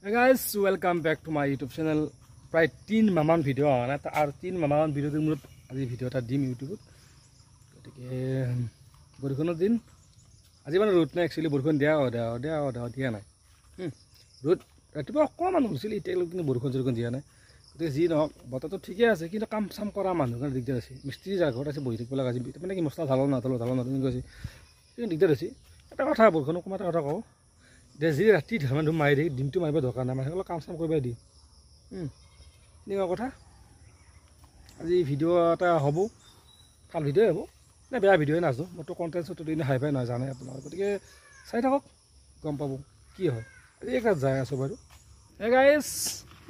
Hey guys, welcome back to my YouTube channel. প্ৰায় 3 মাহমান video আনা নাই আৰু 3 মাহমান ভিডিওৰ মূৰত আজি ভিডিও এটা দিম ইউটিউবত। গতিকে বৰষুণৰ দিন আজি মানে ৰ'দ নাই একচুয়ালি বৰষুণ দিয়া নাই। ৰ'দ ৰাতিপুৱা অকণমান হৈছিল এতিয়া কিন্তু বৰষুণ দিয়া নাই। গতিকে যি নহওক বতৰটো ঠিকে আছে কিন্তু কাম চাম কৰা মানুহৰ কাৰণে দিগদাৰ আছে। মিস্ত্ৰী যাৰ ঘৰত আছে বহি থাকিব লগা আজি মানে কি মছলা ঢালো গৈছে কিন্তু দিগদাৰ হৈছে। এটা কথা বৰষুণ অকণমান এটা কথা কওঁ যি ৰাতি ধুম মাৰি দিয়ে দিনটো মাৰিব দৰকাৰ নাই মানুহসকলক কাম চাম কৰিব দিয়ে এনেকুৱা কথা। আজি ভিডিঅ' এটা হ'ব ভাল ভিডিঅ'ই হ'ব নে বেয়া ভিডিঅ'ই নাজানো মইতো কণ্টেণ্টটো এনে হাই ফাই নাজানে আপোনালোকে গতিকে চাই থাকক গম পাব কি হয়। আজি এক যাই আছোঁ বাৰু এই গাইজ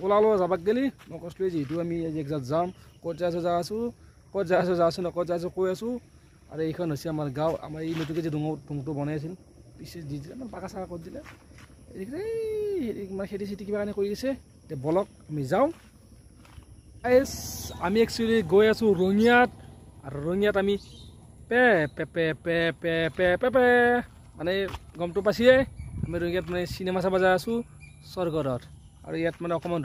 ওলালো যাবাক গেলি মই কৈছিলোঁ যিহেতু আমি আজি এক যাম ক'ত যাই আছোঁ কৈ আছোঁ আৰু এইখন হৈছে আমাৰ গাঁও। আমাৰ এই নতুনকৈ যে ডুংটো বনাই আছিল পিছে দি দিলে মানে পাকা চাকা কৰি দিলে মানে খেতি চেতি কিবা কাৰণে কৰি আছে এতিয়া বলক আমি যাওঁ। আমি একচুৱেলি গৈ আছোঁ ৰঙিয়াত আৰু ৰঙিয়াত আমি পে মানে গমটো পাইছে আমি ৰঙিয়াত মানে চিনেমা চাব যাই আছোঁ স্বৰ্গৰত আৰু ইয়াত মানে অকণমান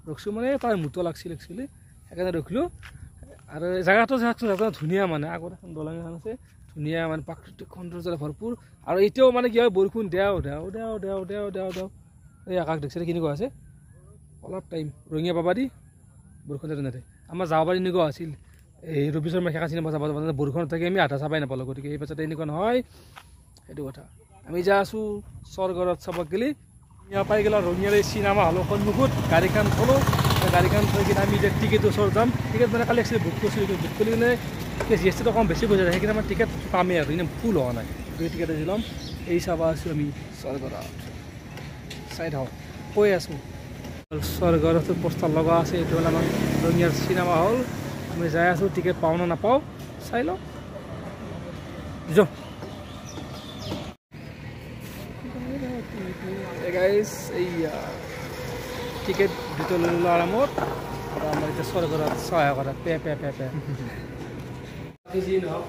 ৰখছোঁ মানে তাৰ মুটো লাগছিল একচুৱেলি সেইকাৰণে ৰখিলোঁ আৰু জেগাটো ধুনীয়া মানে আগত এখন দলং এখন আছে ধুনীয়া মানে প্ৰাকৃতিক সৌন্দৰ্যৰে ভৰপূৰ আৰু এতিয়াও মানে কি হয় বৰষুণ দেও এই আকাশ দেখিছে কেনেকুৱা আছে অলপ টাইম ৰঙিয়া পাবা দি বৰষুণ যাতে নাথাকে। আমাৰ যাবাৰ এনেকুৱা আছিল এই ৰবি শৰ্মা খেকা চিনেমা চাব বৰষুণত থাকি আমি আধা চাবাই নাপালোঁ। গতিকে এই পাছতে এনেকুৱা নহয় সেইটো কথা। আমি যাই আছোঁ স্বৰ্গৰত চাব গেলি ইয়াৰ পাই গ'লা ৰঙিয়াৰ এই চিনেমা হলৰ সন্মুখত গাড়ীখন থলোঁ গাড়ীখন থৈ কিনে আমি এতিয়া টিকেটৰ ওচৰত যাম। টিকেট মানে কালি একচুৱেলি বুক কৰিছিলোঁ বুক কৰি কিনে জি এছ টিটো অকণ বেছি পইচা যায় সেইকাৰণে আমাৰ টিকেট পামেই আৰু এনেই ফুল হোৱা নাই দুই টিকেট আজি ল'ম। এই চাব আছোঁ আমি স্বৰ্গৰত চাই থাকক কৈ আছোঁ স্বৰ্গৰত পোষ্টাৰ লগা আছে এইটো হ'ল আমাৰ ৰঙিয়াৰ চিনেমা হল। আমি যাই আছোঁ টিকেট পাওঁ নে নাপাওঁ চাই লওঁ যাওঁ। গাইজ এই টিকেট দুটা লৈ ল'লোঁ আৰামত আৰু আমাৰ এতিয়া স্বৰ্গৰত সহায় কৰা পে যি নহওক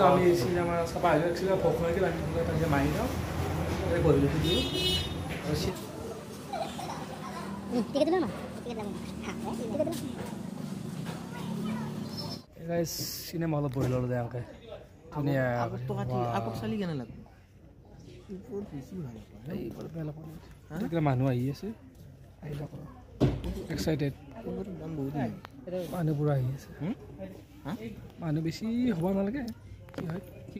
আমি চিনেমা চাব আহিছিলোঁ ভোক লাগিল আমি মাৰি যাওঁ বহি দিওঁ চিনেমা হলত বহি ল'লোঁ এনেকৈ ধুনীয়া মানুহ আহি আছে এক্সাইটেড মানুহবোৰ আহি আছে মানুহ বেছি হ'ব নালাগে কি হয়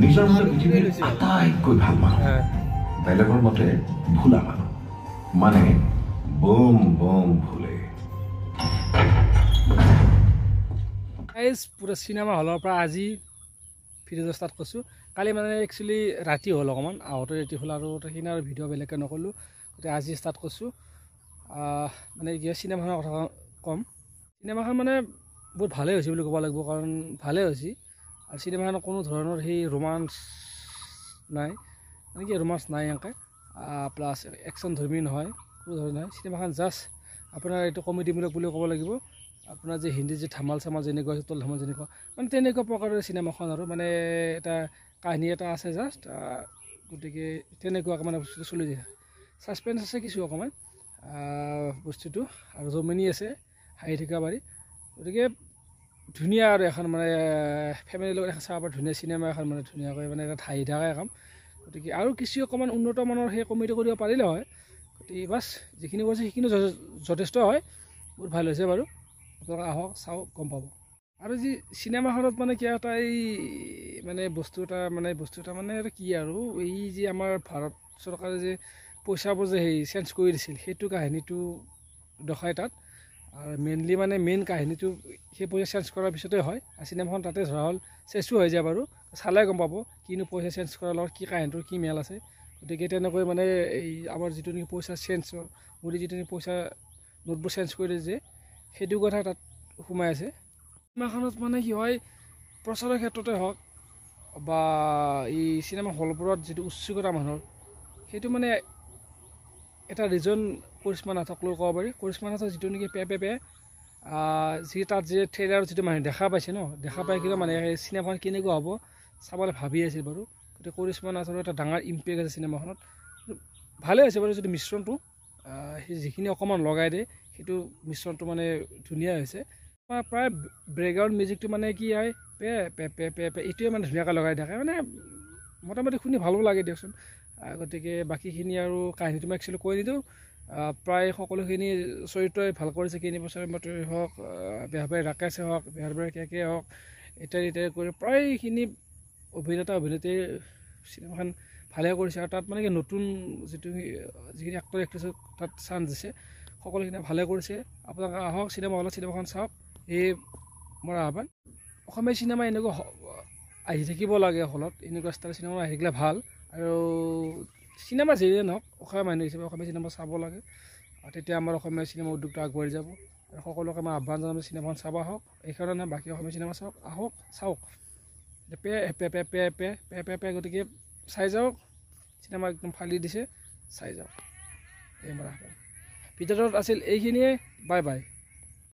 নিজৰ মতে পৃথিৱীৰ আটাইতকৈ ভাল মানুহ বেলেগৰ মতে ভুলা মানুহ মানে বম ভুলে। পুৰা চিনেমা হলৰ পৰা আজি ভিডিঅ'টো ষ্টাৰ্ট কৰিছোঁ। কালি মানে একচুৱেলি ৰাতি হ'ল অকণমান আহোঁতে ৰাতি হ'ল আৰু সেইখিনি আৰু ভিডিঅ' বেলেগকৈ নকৰিলোঁ গতিকে আজি ষ্টাৰ্ট কৰিছোঁ। মানে কি চিনেমাখনৰ কথা ক'ম চিনেমাখন মানে বহুত ভালেই হৈছে বুলি ক'ব লাগিব কাৰণ ভালেই হৈছে আৰু চিনেমাখনত কোনো ধৰণৰ সেই ৰোমাঞ্চ নাই মানে কি ৰোমাঞ্চ নাই এনেকৈ প্লাছ একশ্যন ধৰ্মী নহয় কোনো ধৰণৰ নহয়। চিনেমাখন জাষ্ট আপোনাৰ এইটো কমেডিমূলক বুলি ক'ব লাগিব। আপোনাৰ যে হিন্দী যে ধামাল চামাল যেনেকুৱা তল ধামাল যেনেকুৱা মানে তেনেকুৱা প্ৰকাৰৰ চিনেমাখন আৰু মানে এটা কাহিনী এটা আছে জাষ্ট গতিকে তেনেকুৱাকৈ মানে বস্তুটো চলি যায়। ছাছপেঞ্চ আছে কিছু অকণমান বস্তুটো আৰু জমনি আছে হাঁহি থকা পাৰি গতিকে ধুনীয়া আৰু এখন মানে ফেমিলিৰ লগত এখন চাব পৰা ধুনীয়া চিনেমা এখন মানে ধুনীয়াকৈ মানে এটা হাঁহি থকা কাম। গতিকে আৰু কিছু অকণমান উন্নত মানৰ সেই কমেডি কৰিব পাৰিলে হয় গতিকে বাছ যিখিনি কৰিছে সেইখিনি যথেষ্ট হয় বহুত ভাল হৈছে বাৰু। আপোনালোকে আহক চাওক গম পাব। আৰু যি চিনেমাখনত মানে কি এটা এই মানে বস্তু এটা মানে কি আৰু এই যে আমাৰ ভাৰত চৰকাৰে যে পইচাবোৰ যে সেই চেঞ্জ কৰি দিছিল সেইটো কাহিনীটো দেখায় তাত আৰু মেইনলি মানে মেইন কাহিনীটো সেই পইচা চেঞ্জ কৰাৰ পিছতে হয় আৰু চিনেমাখন তাতে ধৰা হ'ল চেঞ্জো হৈ যায় বাৰু চালে গম পাব কিনো পইচা চেঞ্জ কৰাৰ লগত কি কাহিনীটোৰ কি মেল আছে গতিকে তেনেকৈ মানে এই আমাৰ যিটো নেকি পইচা চেঞ্জ মোদী যিটো নেকি পইচা নোটবোৰ চেঞ্জ কৰি যে সেইটো কথা তাত সোমাই আছে। চিনেমাখনত মানে কি হয় প্ৰচাৰৰ ক্ষেত্ৰতে হওক বা এই চিনেমা হলবোৰত যিটো উচ্চকতা মানুহৰ সেইটো মানে এটা ৰিজন কৰিশ্মা নাথক লৈ ক'ব পাৰি। কৰিশ্মা নাথৰ যিটো নেকি পে যি তাত যে ট্ৰেইলাৰত যিটো মানুহে দেখা পাইছে ন, দেখা পাই কিন্তু মানে সেই চিনেমাখন কেনেকুৱা হ'ব চাবলৈ ভাবি আছিল বাৰু। গতিকে কৰিশ্মা নাথৰ এটা ডাঙৰ ইম্পেক্ট আছে চিনেমাখনত, ভালে হৈছে বাৰু। যিটো মিশ্ৰণটো সেই যিখিনি অকণমান লগাই দিয়ে সেইটো মিশ্ৰণটো মানে ধুনীয়া হৈছে। প্ৰায় বেকগ্ৰাউণ্ড মিউজিকটো মানে কি হয় pay pay pay pay pay এইটোৱে মানে ধুনীয়াকৈ লগাই থাকে, মানে মোটামুটি শুনি ভালো লাগে দিয়কচোন। গতিকে বাকীখিনি আৰু কাহিনীটো মই একচুৱেলি কৈ নিদিওঁ। প্ৰায় সকলোখিনি চৰিত্ৰই ভাল কৰিছে। 3 বছৰ মাত্ৰই হওক, বেহৰবাৰী ৰাকেশে হওক, বেহৰবাৰী কেকে হওক, ইত্যাদি কৰি প্ৰায়খিনি অভিনেতা অভিনেত্ৰী চিনেমাখন ভালে কৰিছে। আৰু তাত মানে কি নতুন যিখিনি এক্টৰ এক্ট্ৰেছক তাত চান্স দিছে সকলোখিনি ভালে কৰিছে। আপোনালোকে আহক চিনেমা হলত, চিনেমাখন চাওক, এই মোৰ আহ্বান। অসমীয়া চিনেমা এনেকুৱা আহি থাকিব লাগে হলত, এনেকুৱা ষ্টাইলৰ চিনেমা আহি থাকিলে ভাল। আৰু চিনেমা যিয়ে নহওক অসমীয়া মানুহ হিচাপে অসমীয়া চিনেমা চাব লাগে, আৰু তেতিয়া আমাৰ অসমীয়া চিনেমা উদ্যোগটো আগবাঢ়ি যাব। আৰু সকলোকে মই আহ্বান জনাম চিনেমাখন চাব আহক। এইকাৰণে বাকী অসমীয়া চিনেমা চাওক, আহক চাওক, pay pay pay pay pay pay pay pay গতিকে চাই যাওক। চিনেমা একদম ফালি দিছে, চাই যাওক। এই মোৰ আহ্বান। ভিতৰত আছিল এইখিনিয়ে। Bye bye.